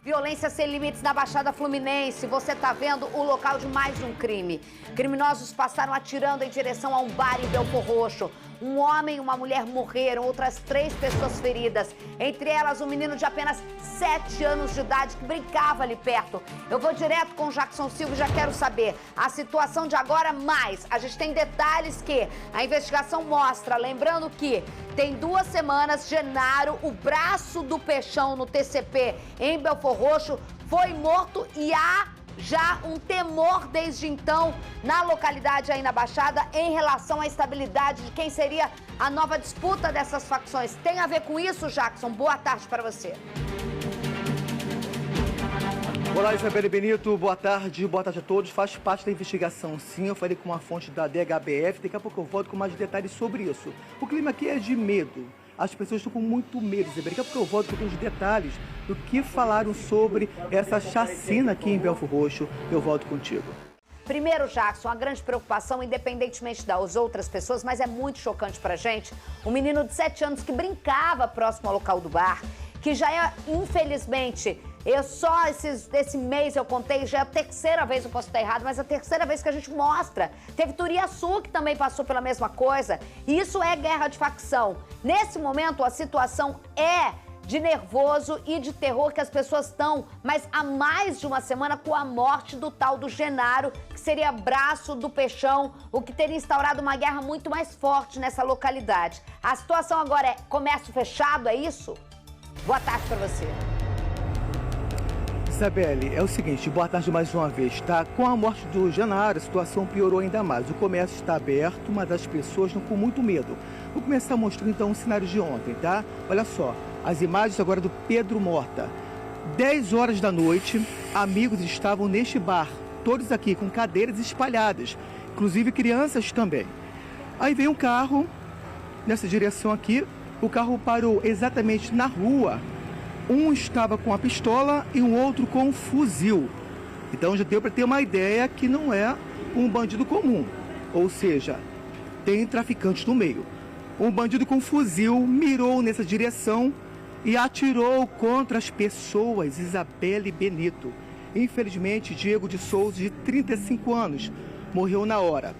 Violência sem limites na Baixada Fluminense. Você está vendo o local de mais um crime. Criminosos passaram atirando em direção a um bar em Belfor Roxo. Um homem e uma mulher morreram, outras 3 pessoas feridas. Entre elas, um menino de apenas 7 anos de idade que brincava ali perto. Eu vou direto com o Jackson Silva e já quero saber a situação de agora, mais. A gente tem detalhes que a investigação mostra. Lembrando que tem 2 semanas, Genaro, o braço do Peixão no TCP em Belfor Roxo, foi morto e há já um temor desde então na localidade aí na Baixada em relação à estabilidade de quem seria a nova disputa dessas facções. Tem a ver com isso, Jackson? Boa tarde para você. Olá, Isabelle Benito, boa tarde a todos. Faz parte da investigação, sim. Eu falei com uma fonte da DHBF, daqui a pouco eu volto com mais detalhes sobre isso. O clima aqui é de medo. As pessoas estão com muito medo, Isabelle. Daqui a pouco eu volto com os detalhes do que falaram sobre essa chacina aqui em Belfor Roxo. Eu volto contigo. Primeiro, Jackson, a grande preocupação, independentemente das outras pessoas, mas é muito chocante pra gente, um menino de 7 anos que brincava próximo ao local do bar, que já é, infelizmente, esse mês eu contei, já é a 3ª vez, eu posso estar errado, mas a 3ª vez que a gente mostra. Teve Turiaçu, que também passou pela mesma coisa. E isso é guerra de facção. Nesse momento, a situação é de nervoso e de terror que as pessoas estão, mas há mais de uma semana com a morte do tal do Genaro, que seria braço do Peixão, o que teria instaurado uma guerra muito mais forte nessa localidade. A situação agora é comércio fechado, é isso? Boa tarde para você. Isabelle, é o seguinte, boa tarde mais uma vez, tá? Com a morte do Genaro, a situação piorou ainda mais. O comércio está aberto, mas as pessoas estão com muito medo. Vou começar mostrando então um cenário de ontem, tá? Olha só, as imagens agora do Pedro Mota. 10 horas da noite, amigos estavam neste bar, todos aqui com cadeiras espalhadas, inclusive crianças também. Aí veio um carro, nessa direção aqui, o carro parou exatamente na rua. Um estava com a pistola e um outro com um fuzil. Então já deu para ter uma ideia que não é um bandido comum. Ou seja, tem traficantes no meio. Um bandido com fuzil mirou nessa direção e atirou contra as pessoas. Isabelle Benito. Infelizmente, Diego de Souza, de 35 anos, morreu na hora.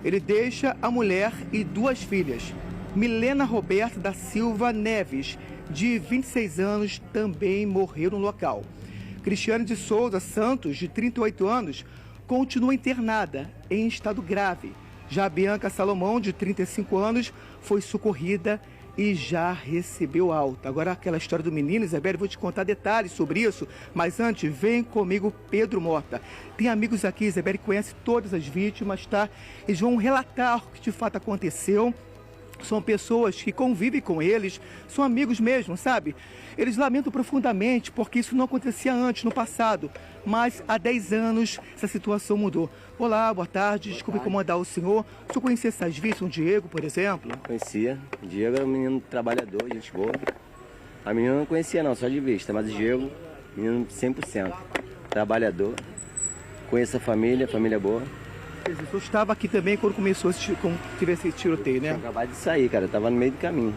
Ele deixa a mulher e 2 filhas. Milena Roberta da Silva Neves, de 26 anos, também morreu no local. Cristiane de Souza Santos, de 38 anos, continua internada em estado grave. Já Bianca Salomão, de 35 anos, foi socorrida e já recebeu alta. Agora, aquela história do menino, Isabelle, vou te contar detalhes sobre isso, mas antes, vem comigo Pedro Mota. Tem amigos aqui, Isabelle, que conhece todas as vítimas, tá? Eles vão relatar o que de fato aconteceu. São pessoas que convivem com eles, são amigos mesmo, sabe? Eles lamentam profundamente porque isso não acontecia antes, no passado. Mas há 10 anos essa situação mudou. Olá, boa tarde, desculpe incomodar o senhor. O senhor conhecia essas vítimas, o Diego, por exemplo? Conhecia. O Diego era um menino trabalhador, gente boa. A menina não conhecia não, só de vista, mas o Diego, menino 100%. Trabalhador. Conheço a família boa. O senhor estava aqui também quando começou tive esse tiroteio, né? Eu tinha acabado de sair, cara. Eu tava no meio do caminho.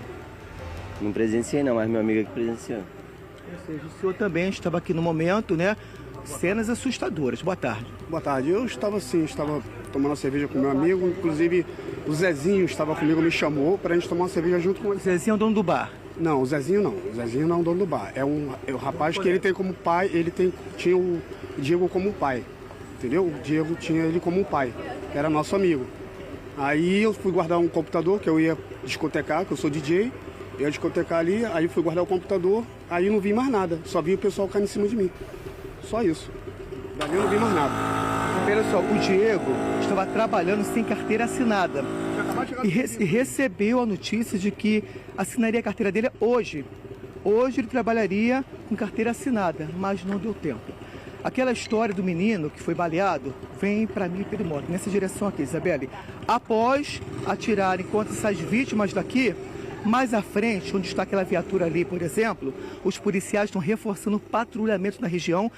Não presenciei não, mas meu amigo aqui presenciou. Ou seja, o senhor também estava aqui no momento, né? Cenas assustadoras. Boa tarde. Boa tarde. Eu estava tomando uma cerveja com meu amigo. Inclusive, o Zezinho estava comigo, me chamou para a gente tomar uma cerveja junto com ele. O Zezinho é o dono do bar? Não, o Zezinho não. O Zezinho não é o dono do bar. É um rapaz que ele tem como pai, tinha o Diego como pai. Entendeu? O Diego tinha ele como um pai, que era nosso amigo. Aí eu fui guardar um computador, que eu ia discotecar, que eu sou DJ. Eu ia discotecar ali, aí fui guardar o computador, aí não vi mais nada. Só vi o pessoal caindo em cima de mim. Só isso. Dali eu não vi mais nada. Olha só, o Diego estava trabalhando sem carteira assinada. E recebeu a notícia de que assinaria a carteira dele hoje. Hoje ele trabalharia com carteira assinada, mas não deu tempo. Aquela história do menino que foi baleado vem para mim, Pedro Mota, nessa direção aqui, Isabelle. Após atirarem contra essas vítimas daqui, mais à frente, onde está aquela viatura ali, por exemplo, os policiais estão reforçando o patrulhamento na região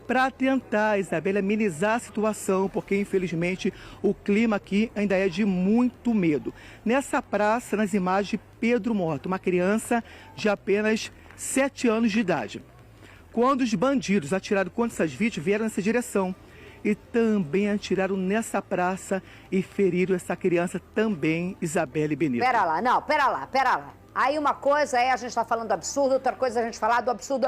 para tentar, Isabelle, amenizar a situação, porque infelizmente o clima aqui ainda é de muito medo. Nessa praça, nas imagens de Pedro Mota, uma criança de apenas 7 anos de idade. quando os bandidos atiraram contra essas vítimas, vieram nessa direção. E também atiraram nessa praça e feriram essa criança também, Isabelle Benito. Pera lá. Aí uma coisa é a gente tá falando do absurdo, outra coisa é a gente falar do absurdo.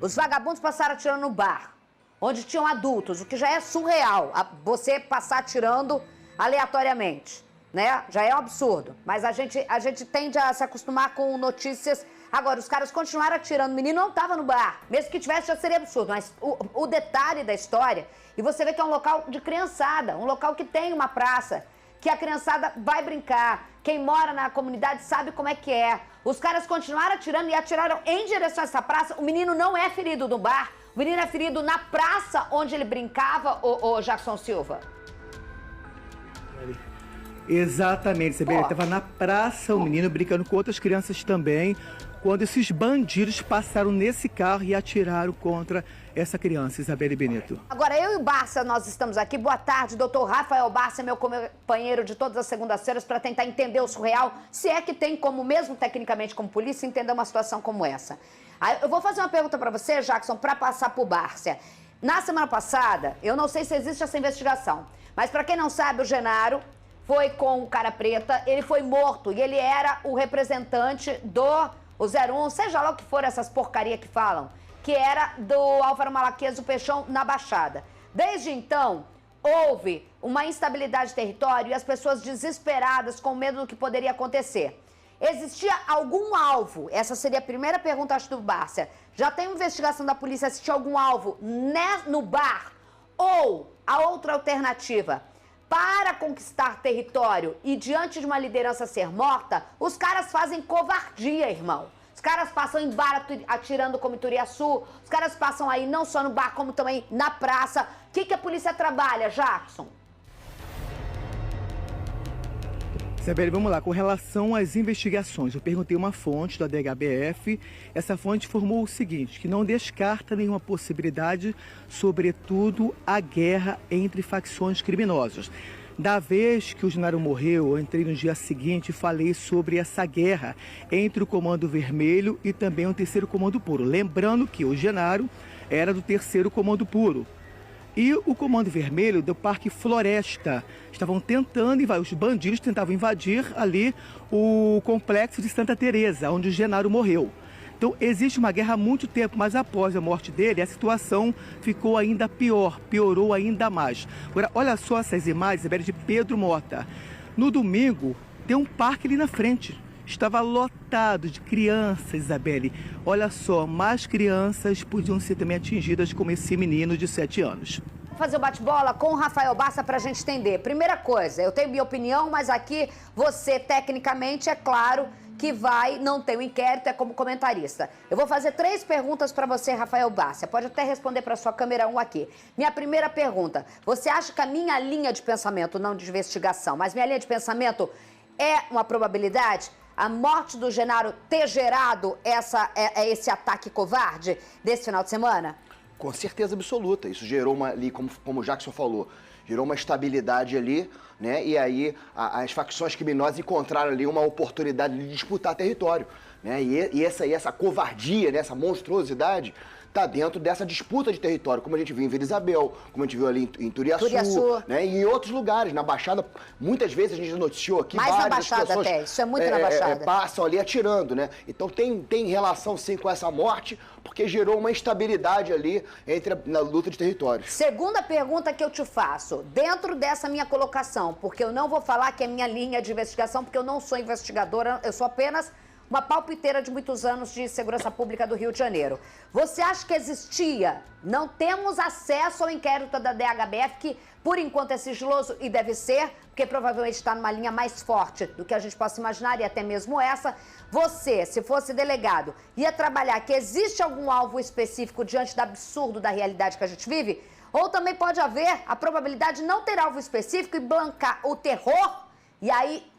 Os vagabundos passaram atirando no bar, onde tinham adultos, o que já é surreal, você passar atirando aleatoriamente, né? Já é um absurdo, mas a gente tende a se acostumar com notícias. Agora, os caras continuaram atirando, o menino não estava no bar, mesmo que tivesse já seria absurdo, mas o detalhe da história, e você vê que é um local de criançada, um local que tem uma praça, que a criançada vai brincar, quem mora na comunidade sabe como é que é. Os caras continuaram atirando e atiraram em direção a essa praça, o menino não é ferido no bar, o menino é ferido na praça onde ele brincava, o Jackson Silva. Exatamente, você vê, ele estava na praça, o menino brincando com outras crianças também, quando esses bandidos passaram nesse carro e atiraram contra essa criança, Isabelle Benito. Agora, eu e o Barça, nós estamos aqui. Boa tarde, doutor Rafael Barça, meu companheiro de todas as segundas-feiras, para tentar entender o surreal, se é que tem como, mesmo tecnicamente como polícia, entender uma situação como essa. Eu vou fazer uma pergunta para você, Jackson, para passar para o Barça. Na semana passada, eu não sei se existe essa investigação, mas para quem não sabe, o Genaro foi com o cara preta, ele foi morto e ele era o representante do 01, seja lá o que for essas porcaria que falam, que era do Álvaro Malaquias, do Peixão, na Baixada. Desde então, houve uma instabilidade de território e as pessoas desesperadas com medo do que poderia acontecer. Existia algum alvo? Essa seria a primeira pergunta, acho, do Barça. Já tem uma investigação da polícia se tinha algum alvo no bar? Ou a outra alternativa, para conquistar território e diante de uma liderança ser morta, os caras fazem covardia, irmão. Os caras passam em bar atirando como em Turiaçu, os caras passam aí não só no bar, como também na praça. O que a polícia trabalha, Jackson? Isabelle, vamos lá. Com relação às investigações, eu perguntei uma fonte da DHBF. Essa fonte informou o seguinte, que não descarta nenhuma possibilidade, sobretudo a guerra entre facções criminosas. Da vez que o Genaro morreu, eu entrei no dia seguinte e falei sobre essa guerra entre o Comando Vermelho e também o 3º Comando Puro. Lembrando que o Genaro era do 3º Comando Puro. E o Comando Vermelho do Parque Floresta estavam tentando invadir, os bandidos tentavam invadir ali o complexo de Santa Teresa, onde o Genaro morreu. Então existe uma guerra há muito tempo, mas após a morte dele, a situação ficou ainda pior, piorou ainda mais. Agora, olha só essas imagens, Isabelle, de Pedro Mota. No domingo, tem um parque ali na frente. Estava lotado de crianças, Isabelle. Olha só, mais crianças podiam ser também atingidas como esse menino de 7 anos. Vou fazer o bate-bola com o Rafael Barça para a gente entender. Primeira coisa, eu tenho minha opinião, mas aqui você, tecnicamente, é claro que não tem o inquérito, é como comentarista. Eu vou fazer 3 perguntas para você, Rafael Barça. Pode até responder para sua câmera 1 aqui. Minha primeira pergunta, você acha que a minha linha de pensamento, não de investigação, mas minha linha de pensamento é uma probabilidade? A morte do Genaro ter gerado esse ataque covarde desse final de semana? Com certeza absoluta. Isso gerou ali, como o Jackson falou, gerou uma estabilidade ali, né? E aí as facções criminosas encontraram ali uma oportunidade de disputar território, né? E essa covardia, né? Essa monstruosidade está dentro dessa disputa de território, como a gente viu em Vila Isabel, como a gente viu ali em Turiaçu, né? E em outros lugares, na Baixada, muitas vezes a gente noticiou aqui mais na Baixada até, isso é muito na Baixada. Passam ali atirando, né? Então tem relação sim com essa morte, porque gerou uma instabilidade ali na luta de territórios. Segunda pergunta que eu te faço, dentro dessa minha colocação, porque eu não vou falar que é minha linha de investigação, porque eu não sou investigadora, eu sou apenas uma palpiteira de muitos anos de segurança pública do Rio de Janeiro. Você acha que existia? Não temos acesso ao inquérito da DHBF, que por enquanto é sigiloso e deve ser, porque provavelmente está numa linha mais forte do que a gente possa imaginar, e até mesmo essa. Você, se fosse delegado, ia trabalhar que existe algum alvo específico diante do absurdo da realidade que a gente vive? Ou também pode haver a probabilidade de não ter alvo específico e blancar o terror, e aí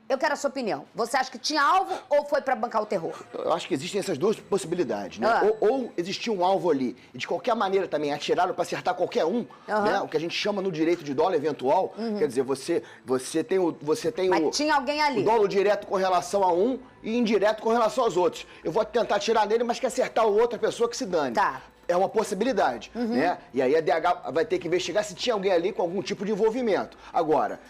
Eu quero a sua opinião. Você acha que tinha alvo ou foi para bancar o terror? Eu acho que existem essas duas possibilidades, né? Ou existia um alvo ali e de qualquer maneira também atiraram para acertar qualquer um, né? O que a gente chama no direito de dolo eventual. Quer dizer, você tem Mas tinha alguém ali. O dolo direto com relação a um e indireto com relação aos outros. Eu vou tentar atirar nele, mas quer acertar outra pessoa que se dane. Tá. É uma possibilidade, né? E aí a DH vai ter que investigar se tinha alguém ali com algum tipo de envolvimento. Agora,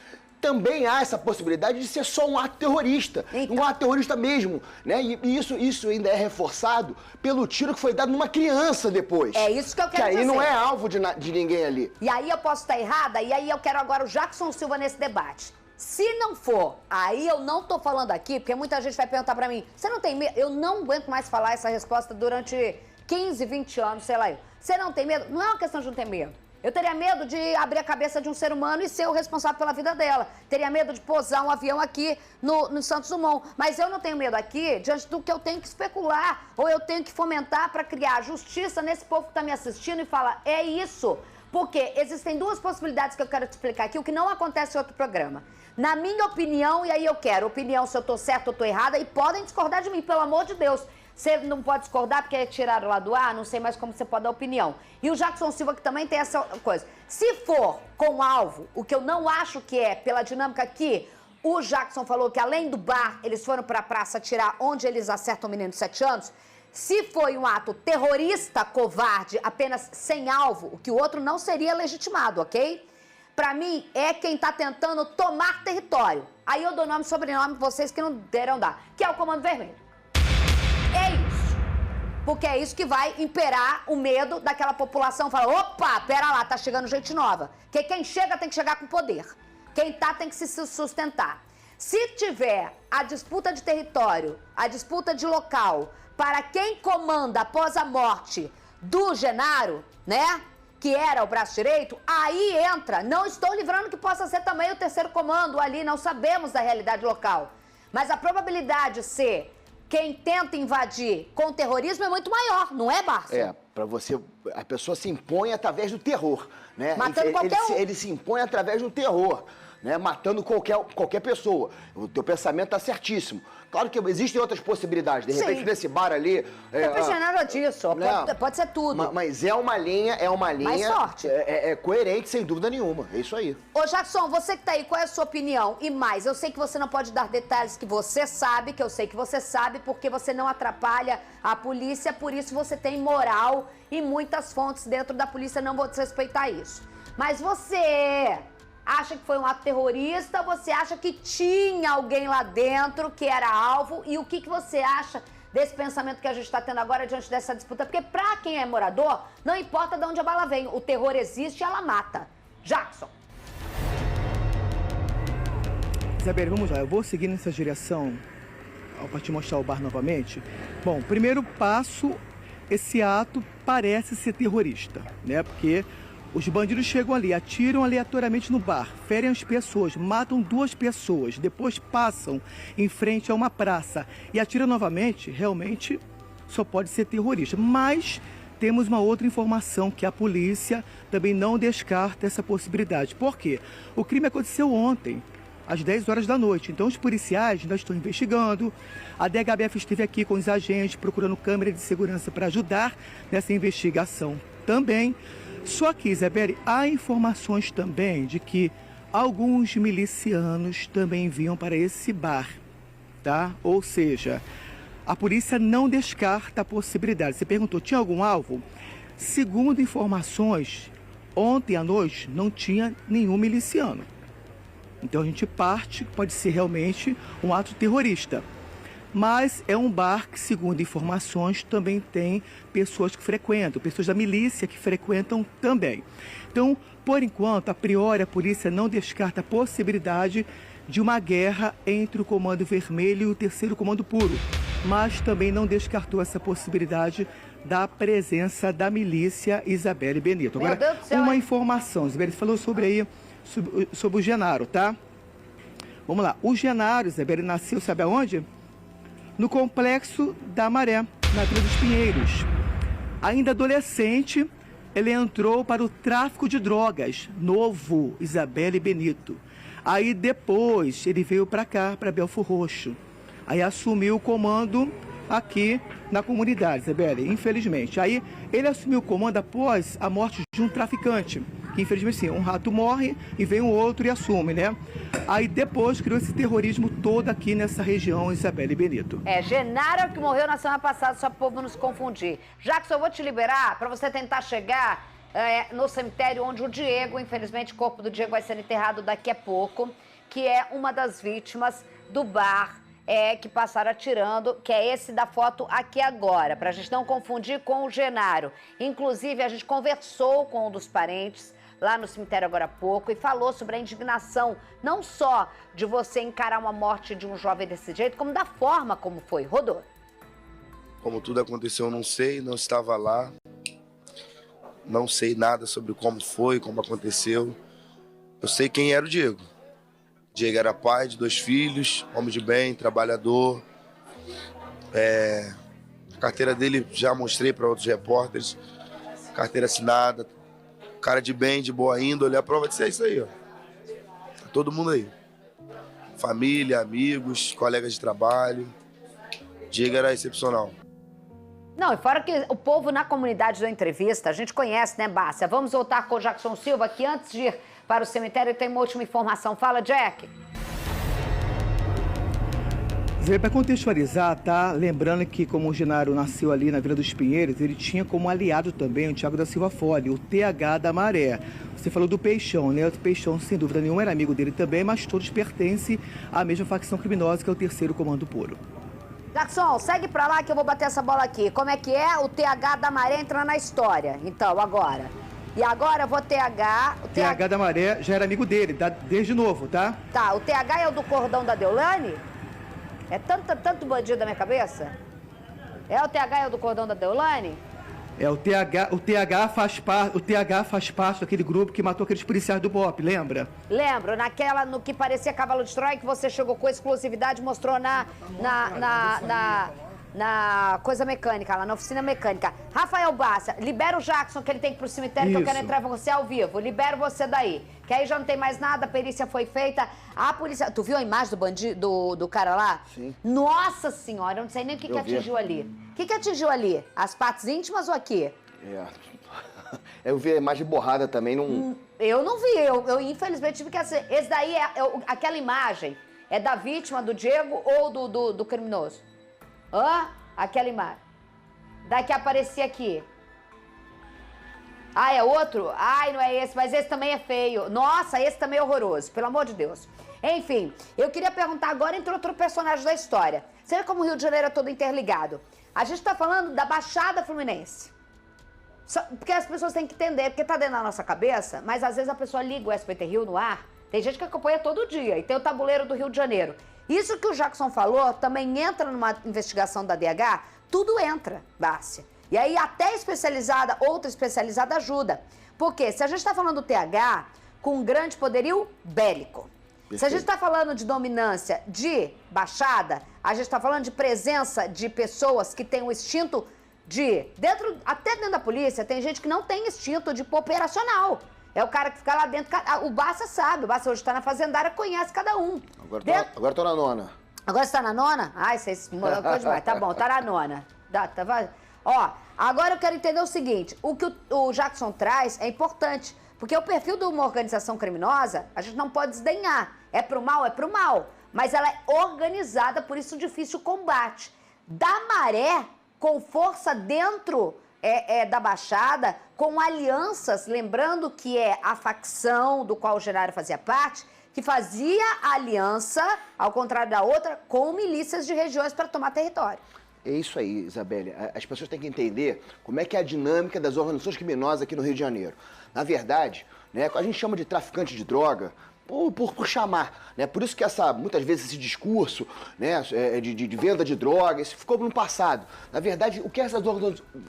também há essa possibilidade de ser só um ato terrorista. Eita. Um ato terrorista mesmo, né? E isso ainda é reforçado pelo tiro que foi dado numa criança depois. É isso que eu quero dizer. Que aí não é alvo de ninguém ali. E aí eu posso estar errada, e aí eu quero agora o Jackson Silva nesse debate. Se não for, aí eu não tô falando aqui, porque muita gente vai perguntar pra mim, você não tem medo? Eu não aguento mais falar essa resposta durante 15, 20 anos, sei lá eu. Você não tem medo? Não é uma questão de não ter medo. Eu teria medo de abrir a cabeça de um ser humano e ser o responsável pela vida dela. Teria medo de pousar um avião aqui no Santos Dumont. Mas eu não tenho medo aqui diante do que eu tenho que especular. Ou eu tenho que fomentar para criar justiça nesse povo que está me assistindo e falar, é isso. Porque existem duas possibilidades que eu quero te explicar aqui, o que não acontece em outro programa. Na minha opinião, e aí eu quero opinião se eu tô certa ou tô errada, e podem discordar de mim, pelo amor de Deus. Você não pode discordar porque tiraram lá do ar, não sei mais como você pode dar opinião. E o Jackson Silva que também tem essa coisa. Se for com alvo, o que eu não acho que é, pela dinâmica aqui, o Jackson falou que além do bar, eles foram pra praça atirar onde eles acertam o menino de 7 anos. Se foi um ato terrorista, covarde, apenas sem alvo, o que o outro não seria legitimado, ok? Pra mim, é quem tá tentando tomar território. Aí eu dou nome e sobrenome pra vocês que não deram dar, que é o Comando Vermelho. É isso. Porque é isso que vai imperar o medo daquela população. Fala, opa, pera lá, tá chegando gente nova. Porque quem chega tem que chegar com poder. Quem tá tem que se sustentar. Se tiver a disputa de território, a disputa de local, para quem comanda após a morte do Genaro, né? Que era o braço direito, aí entra. Não estou livrando que possa ser também o terceiro comando ali, não sabemos da realidade local. Mas a probabilidade de ser quem tenta invadir com terrorismo é muito maior, não é, Barça? É, pra você, a pessoa se impõe através do terror, né? Matando qualquer um. Ele se impõe através do terror, né? Matando qualquer pessoa. O teu pensamento tá certíssimo. Claro que existem outras possibilidades. De repente, Sim. nesse bar ali... Não pensa nada disso, pode ser tudo. Mas é uma linha... Mais forte. É coerente, sem dúvida nenhuma. É isso aí. Ô, Jackson, você que tá aí, qual é a sua opinião? E mais, eu sei que você não pode dar detalhes que você sabe, que eu sei que você sabe, porque você não atrapalha a polícia, por isso você tem moral e muitas fontes dentro da polícia não vão desrespeitar isso. Mas você... acha que foi um ato terrorista ou você acha que tinha alguém lá dentro que era alvo? E o que você acha desse pensamento que a gente está tendo agora diante dessa disputa? Porque pra quem é morador, não importa de onde a bala vem, o terror existe e ela mata. Jackson. Isabelle, vamos lá, eu vou seguir nessa direção para te mostrar o bar novamente. Bom, primeiro passo, esse ato parece ser terrorista, né? Porque os bandidos chegam ali, atiram aleatoriamente no bar, ferem as pessoas, matam 2 pessoas, depois passam em frente a uma praça e atiram novamente, realmente só pode ser terrorista. Mas temos uma outra informação que a polícia também não descarta essa possibilidade. Por quê? O crime aconteceu ontem, às 10 horas da noite. Então os policiais ainda estão investigando. A DHBF esteve aqui com os agentes procurando câmera de segurança para ajudar nessa investigação também. Só que, Isabelle, há informações também de que alguns milicianos também vinham para esse bar, tá? Ou seja, a polícia não descarta a possibilidade. Você perguntou, tinha algum alvo? Segundo informações, ontem à noite não tinha nenhum miliciano. Então a gente parte, pode ser realmente um ato terrorista. Mas é um bar que, segundo informações, também tem pessoas que frequentam, pessoas da milícia que frequentam também. Então, por enquanto, a priori, a polícia não descarta a possibilidade de uma guerra entre o Comando Vermelho e o Terceiro Comando Puro, mas também não descartou essa possibilidade da presença da milícia Isabelle Benito. Agora, uma informação, Isabelle falou sobre aí, sobre o Genaro, tá? Vamos lá, o Genaro, Isabelle, nasceu, sabe aonde? No Complexo da Maré, na Vila dos Pinheiros. Ainda adolescente, ele entrou para o tráfico de drogas, novo, Isabelle Benito. Aí depois ele veio para cá, para Belfor Roxo. Aí assumiu o comando aqui na comunidade, Isabelle, infelizmente. Aí ele assumiu o comando após a morte de um traficante. Que infelizmente sim, um rato morre e vem um outro e assume, né? Aí depois criou esse terrorismo todo aqui nessa região, Isabelle Benito. Genaro que morreu na semana passada, só para o povo não se confundir. Jackson, eu vou te liberar para você tentar chegar no cemitério onde o Diego, infelizmente o corpo do Diego vai ser enterrado daqui a pouco, que é uma das vítimas do bar que passaram atirando, que é esse da foto aqui agora, para a gente não confundir com o Genaro. Inclusive, a gente conversou com um dos parentes lá no cemitério agora há pouco e falou sobre a indignação, não só de você encarar uma morte de um jovem desse jeito, como da forma como foi. Rodou. Como tudo aconteceu, eu não sei, não estava lá. Não sei nada sobre como foi, como aconteceu. Eu sei quem era o Diego. Diego era pai de 2 filhos, homem de bem, trabalhador. A carteira dele já mostrei para outros repórteres. Carteira assinada. Cara de bem, de boa índole. A prova de ser isso aí, ó. Tá todo mundo aí. Família, amigos, colegas de trabalho. Diego era excepcional. Não, e fora que o povo na comunidade da entrevista, a gente conhece, né, Bárcia? Vamos voltar com o Jackson Silva, que antes de ir para o cemitério tem uma última informação. Fala, Jack. Zé, para contextualizar, tá? Lembrando que como o Genaro nasceu ali na Vila dos Pinheiros, ele tinha como aliado também o Thiago da Silva Fole, o TH da Maré. Você falou do Peixão, né? O Peixão, sem dúvida nenhuma, era amigo dele também, mas todos pertencem à mesma facção criminosa, que é o 3º Comando Puro. Jackson, segue pra lá que eu vou bater essa bola aqui. Como é que é? O TH da Maré entra na história. Então, agora. E agora eu vou TH... O TH da Maré já era amigo dele, desde novo, tá? Tá, o TH é o do cordão da Deolane? É tanto bandido na minha cabeça? O TH é o do cordão da Deolane? O TH faz parte daquele grupo que matou aqueles policiais do BOP, lembra? Lembro, no que parecia cavalo de Troia, que você chegou com exclusividade e mostrou na coisa mecânica, lá na oficina mecânica. Rafael Bárcia, libera o Jackson, que ele tem que ir pro cemitério, que eu quero entrar com você ao vivo. Libero você daí. Que aí já não tem mais nada, a perícia foi feita. A polícia... Tu viu a imagem do bandido, do cara lá? Sim. Nossa senhora, eu não sei nem o que atingiu ali. O que atingiu ali? As partes íntimas ou aqui? Eu vi a imagem borrada também, não... Eu não vi, eu infelizmente tive que assistir. Esse daí, aquela imagem, é da vítima, do Diego ou do criminoso? Aquela imagem. Daqui aparecia aqui. É outro? Não é esse, mas esse também é feio. Nossa, esse também é horroroso, pelo amor de Deus. Enfim, eu queria perguntar agora entre outro personagem da história. Você vê como o Rio de Janeiro é todo interligado. A gente tá falando da Baixada Fluminense. Porque as pessoas têm que entender, porque tá dentro da nossa cabeça, mas às vezes a pessoa liga o SBT Rio no ar. Tem gente que acompanha todo dia e tem o tabuleiro do Rio de Janeiro. Isso que o Jackson falou também entra numa investigação da DH, tudo entra, Bárcia. E aí até especializada, outra especializada ajuda. Porque se a gente está falando do TH com um grande poderio bélico, perfeito. Se a gente está falando de dominância de Baixada, a gente está falando de presença de pessoas que têm o instinto de... Até dentro da polícia tem gente que não tem instinto de operacional. É o cara que fica lá dentro. O Bárcia sabe, o Bárcia hoje está na fazendária, conhece cada um. Agora tô na nona. Agora você tá na nona? Vocês coisa demais. Tá bom, tá na nona. Agora eu quero entender o seguinte: o que o Jackson traz é importante, porque o perfil de uma organização criminosa, a gente não pode desdenhar. É pro mal, mas ela é organizada, por isso difícil o combate. Da Maré, com força dentro da Baixada, com alianças, lembrando que é a facção do qual o Genaro fazia parte, que fazia aliança, ao contrário da outra, com milícias de regiões para tomar território. É isso aí, Isabelle. As pessoas têm que entender como é que é a dinâmica das organizações criminosas aqui no Rio de Janeiro. Na verdade, né, a gente chama de traficante de droga por chamar, né? Por isso que muitas vezes esse discurso, né, de venda de droga, isso ficou no passado. Na verdade, o que essas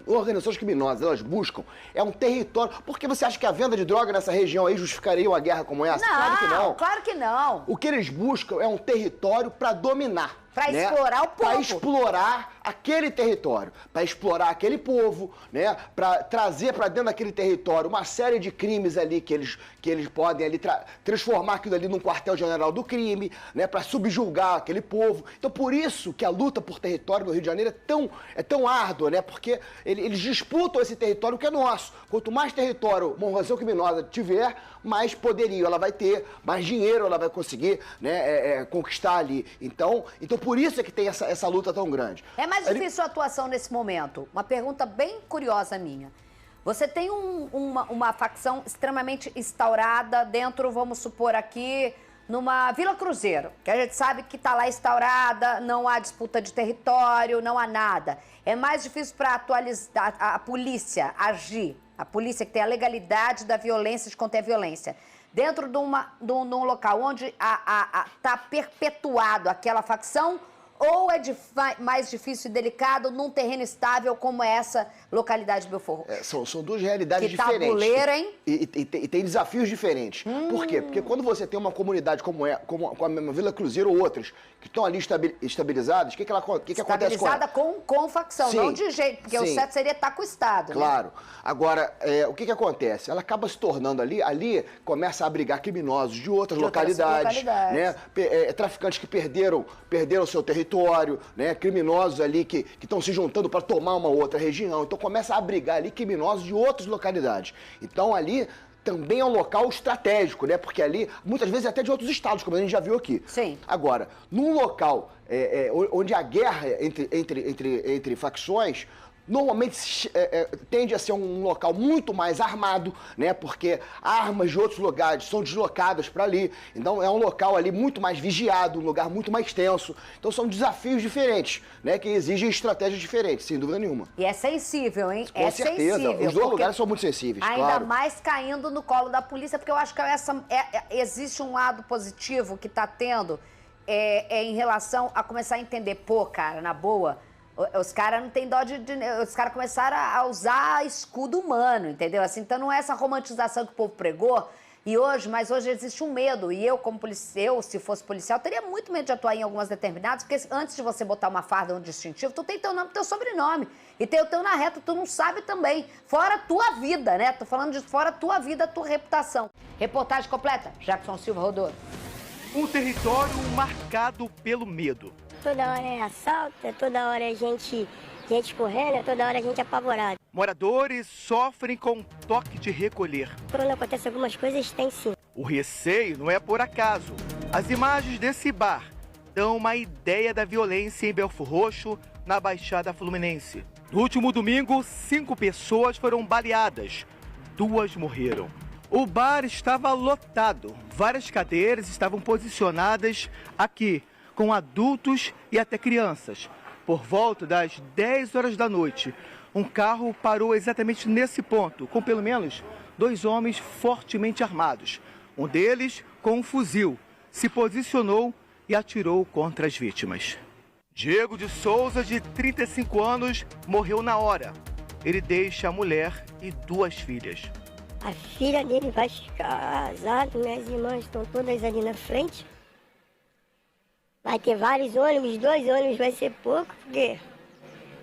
organizações criminosas elas buscam é um território. Por que você acha que a venda de droga nessa região aí justificaria uma guerra como essa? Não, claro que não. Claro que não. O que eles buscam é um território para dominar. Para explorar o povo. Para explorar aquele território, para explorar aquele povo, né? Para trazer para dentro daquele território uma série de crimes ali que eles podem ali transformar aquilo ali num quartel-general do crime, né? Para subjugar aquele povo. Então, por isso que a luta por território no Rio de Janeiro é tão árdua, né? Porque eles disputam esse território que é nosso. Quanto mais território uma organização criminosa tiver, mais poderio ela vai ter, mais dinheiro ela vai conseguir, né, conquistar ali. Então, por isso é que tem essa luta tão grande. É mais difícil a atuação nesse momento? Uma pergunta bem curiosa minha. Você tem uma facção extremamente instaurada dentro, vamos supor aqui, numa Vila Cruzeiro, que a gente sabe que está lá instaurada, não há disputa de território, não há nada. É mais difícil para a polícia agir, a polícia que tem a legalidade da violência, de conter a violência. Dentro de um local onde está perpetuado aquela facção, ou é mais difícil e delicado num terreno estável como essa localidade de Belfort Roxo? São duas realidades diferentes. Que tabuleiro, hein? E tem desafios diferentes. Por quê? Porque quando você tem uma comunidade como a Vila Cruzeiro ou outras, que estão ali estabilizadas, o que acontece com ela? Estabilizada com facção, sim, não de jeito, porque sim, o certo seria estar com o Estado. Claro. Né? Agora, o que acontece? Ela acaba se tornando ali começa a abrigar criminosos de outras localidades. Né? Traficantes que perderam o seu território, né? Criminosos ali que estão se juntando para tomar uma outra região. Então começa a abrigar ali criminosos de outras localidades. Então ali também é um local estratégico, né? Porque ali, muitas vezes, até de outros estados, como a gente já viu aqui. Sim. Agora, num local onde a guerra entre facções normalmente tende a ser um local muito mais armado, né? Porque armas de outros lugares são deslocadas para ali. Então é um local ali muito mais vigiado, um lugar muito mais tenso. Então são desafios diferentes, né? Que exigem estratégias diferentes, sem dúvida nenhuma. E é sensível, hein? Com certeza. Sensível. Os dois lugares são muito sensíveis, ainda claro. mais caindo no colo da polícia, porque eu acho que existe um lado positivo que está tendo em relação a começar a entender, pô, cara, na boa, os caras não tem dó os caras começaram a usar escudo humano, entendeu? Assim, então não é essa romantização que o povo pregou, mas hoje existe um medo. E eu, como policial, se fosse policial, teria muito medo de atuar em algumas determinadas, porque antes de você botar uma farda, um distintivo, tu tem teu nome e teu sobrenome. E tem o teu na reta, tu não sabe também. Fora a tua vida, né? Tô falando de fora a tua vida, a tua reputação. Reportagem completa, Jackson Silva rodou. Um território marcado pelo medo. Toda hora é assalto, toda hora é gente correndo, toda hora é gente apavorada. Moradores sofrem com toque de recolher. Quando acontece algumas coisas, tem sim. O receio não é por acaso. As imagens desse bar dão uma ideia da violência em Belfort Roxo, na Baixada Fluminense. No último domingo, 5 pessoas foram baleadas. 2 morreram. O bar estava lotado. Várias cadeiras estavam posicionadas aqui, com adultos e até crianças. Por volta das 10 horas da noite, um carro parou exatamente nesse ponto, com pelo menos 2 homens fortemente armados. Um deles, com um fuzil, se posicionou e atirou contra as vítimas. Diego de Souza, de 35 anos, morreu na hora. Ele deixa a mulher e 2 filhas. A filha dele vai ficar casada, minhas irmãs estão todas ali na frente. Vai ter vários ônibus, 2 ônibus vai ser pouco, porque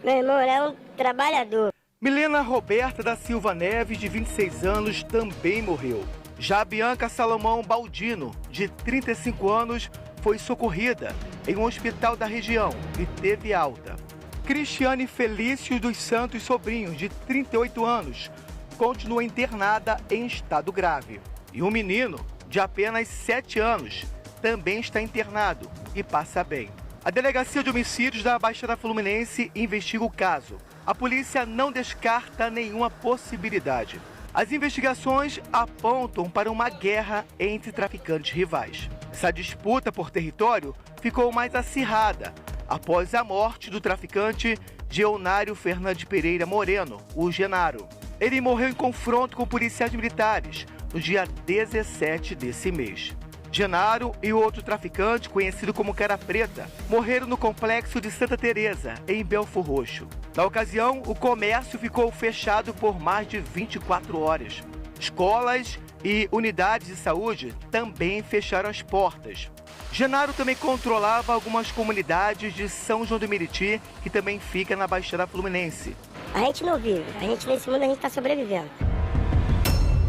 meu irmão é um trabalhador. Milena Roberta da Silva Neves, de 26 anos, também morreu. Já a Bianca Salomão Baldino, de 35 anos, foi socorrida em um hospital da região e teve alta. Cristiane Felício dos Santos Sobrinho, de 38 anos, continua internada em estado grave. E um menino, de apenas 7 anos, também está internado e passa bem. A Delegacia de Homicídios da Baixada Fluminense investiga o caso. A polícia não descarta nenhuma possibilidade. As investigações apontam para uma guerra entre traficantes rivais. Essa disputa por território ficou mais acirrada após a morte do traficante Geonário Fernandes Pereira Moreno, o Genaro. Ele morreu em confronto com policiais militares no dia 17 desse mês. Genaro e o outro traficante, conhecido como Cara Preta, morreram no complexo de Santa Teresa, em Belfort Roxo. Na ocasião, o comércio ficou fechado por mais de 24 horas. Escolas e unidades de saúde também fecharam as portas. Genaro também controlava algumas comunidades de São João do Meriti, que também fica na Baixada Fluminense. A gente não vive, a gente nesse mundo a gente está sobrevivendo.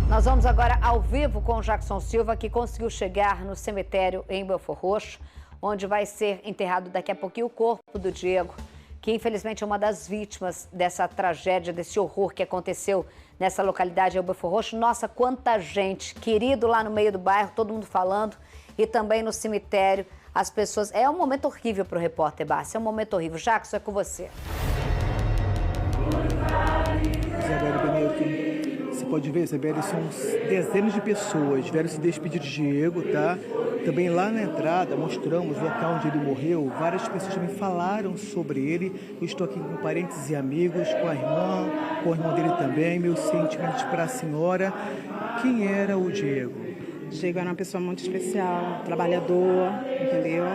Nós vamos agora ao vivo com o Jackson Silva, que conseguiu chegar no cemitério em Belford Roxo, onde vai ser enterrado daqui a pouquinho o corpo do Diego, que infelizmente é uma das vítimas dessa tragédia, desse horror que aconteceu nessa localidade em Belford Roxo. Nossa, quanta gente, querido lá no meio do bairro, todo mundo falando, e também no cemitério, as pessoas... É um momento horrível para o repórter Bárcia, é um momento horrível. Jackson, é com você. Isabelle Benedito, você pode ver, Isabelle, são dezenas de pessoas vieram se despedir de Diego, tá? Também lá na entrada mostramos o local onde ele morreu. Várias pessoas também falaram sobre ele. Eu estou aqui com parentes e amigos, com a irmã, com o irmão dele também. Meus sentimentos para a senhora. Quem era o Diego? Diego era uma pessoa muito especial, trabalhador, entendeu?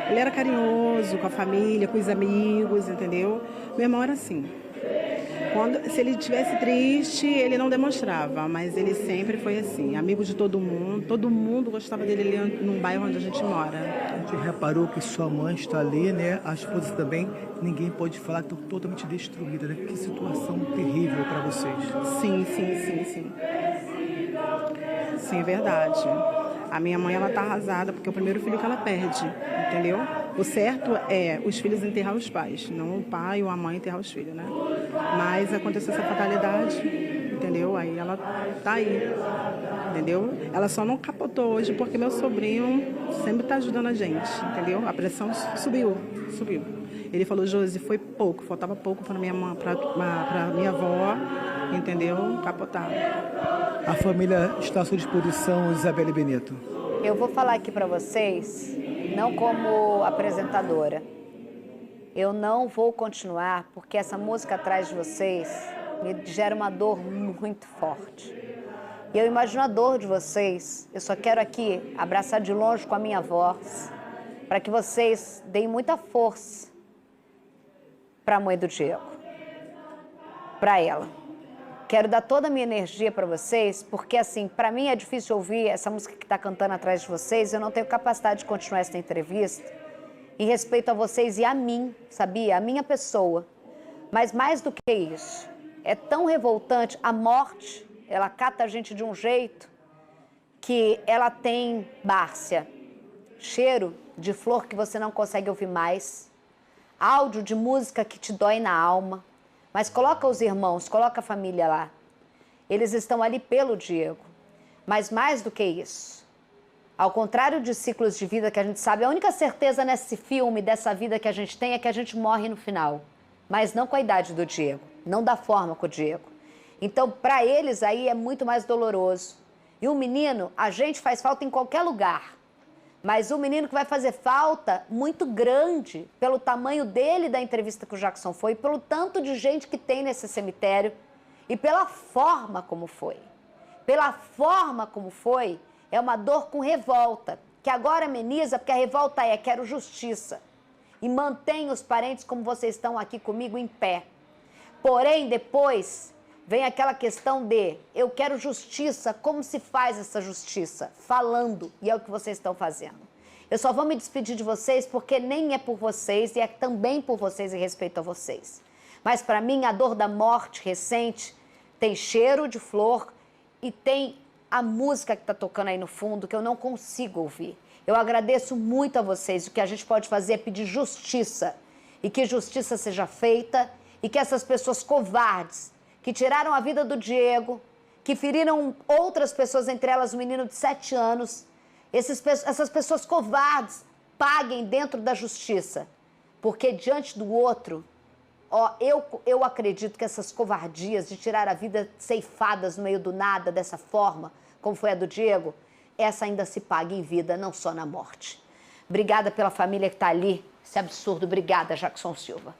Ele era carinhoso com a família, com os amigos, entendeu? Meu irmão era assim. Se ele estivesse triste, ele não demonstrava, mas ele sempre foi assim, amigo de todo mundo gostava dele ali no bairro onde a gente mora. A gente reparou que sua mãe está ali, né? A esposa também, ninguém pode falar que estão totalmente destruída, né? Que situação terrível para vocês. Sim. Sim, é verdade. A minha mãe, ela tá arrasada porque é o primeiro filho que ela perde, entendeu? O certo é os filhos enterrar os pais, não o pai ou a mãe enterrar os filhos, né? Mas aconteceu essa fatalidade, entendeu? Aí ela tá aí, entendeu? Ela só não capotou hoje porque meu sobrinho sempre tá ajudando a gente, entendeu? A pressão subiu. Ele falou, Josi, foi pouco, faltava pouco para minha mãe, para minha avó, entendeu? Capotar. A família está à sua disposição, Isabelle Benedito. Eu vou falar aqui para vocês, não como apresentadora. Eu não vou continuar porque essa música atrás de vocês me gera uma dor muito forte. E eu imagino a dor de vocês. Eu só quero aqui abraçar de longe com a minha voz para que vocês deem muita força para a mãe do Diego, para ela. Quero dar toda a minha energia para vocês, porque assim, para mim é difícil ouvir essa música que está cantando atrás de vocês. Eu não tenho capacidade de continuar essa entrevista em respeito a vocês e a mim, sabia? A minha pessoa. Mas mais do que isso, é tão revoltante. A morte, ela cata a gente de um jeito que ela tem, Bárcia, cheiro de flor que você não consegue ouvir mais, áudio de música que te dói na alma. Mas coloca os irmãos, coloca a família lá. Eles estão ali pelo Diego. Mas mais do que isso, ao contrário de ciclos de vida que a gente sabe, a única certeza nesse filme, dessa vida que a gente tem, é que a gente morre no final. Mas não com a idade do Diego, não da forma com o Diego. Então, para eles aí é muito mais doloroso. E o menino, a gente faz falta em qualquer lugar. Mas o menino que vai fazer falta muito grande pelo tamanho dele da entrevista que o Jackson foi, pelo tanto de gente que tem nesse cemitério e pela forma como foi. Pela forma como foi, é uma dor com revolta, que agora ameniza porque a revolta é quero justiça e mantém os parentes como vocês estão aqui comigo em pé. Porém, depois vem aquela questão de eu quero justiça, como se faz essa justiça? Falando, e é o que vocês estão fazendo. Eu só vou me despedir de vocês porque nem é por vocês e é também por vocês e respeito a vocês. Mas para mim a dor da morte recente tem cheiro de flor e tem a música que está tocando aí no fundo que eu não consigo ouvir. Eu agradeço muito a vocês, o que a gente pode fazer é pedir justiça e que justiça seja feita e que essas pessoas covardes que tiraram a vida do Diego, que feriram outras pessoas, entre elas um menino de 7 anos, essas pessoas covardes paguem dentro da justiça. Porque diante do outro, eu acredito que essas covardias de tirar a vida ceifadas no meio do nada, dessa forma, como foi a do Diego, essa ainda se paga em vida, não só na morte. Obrigada pela família que está ali, esse absurdo. Obrigada, Jackson Silva.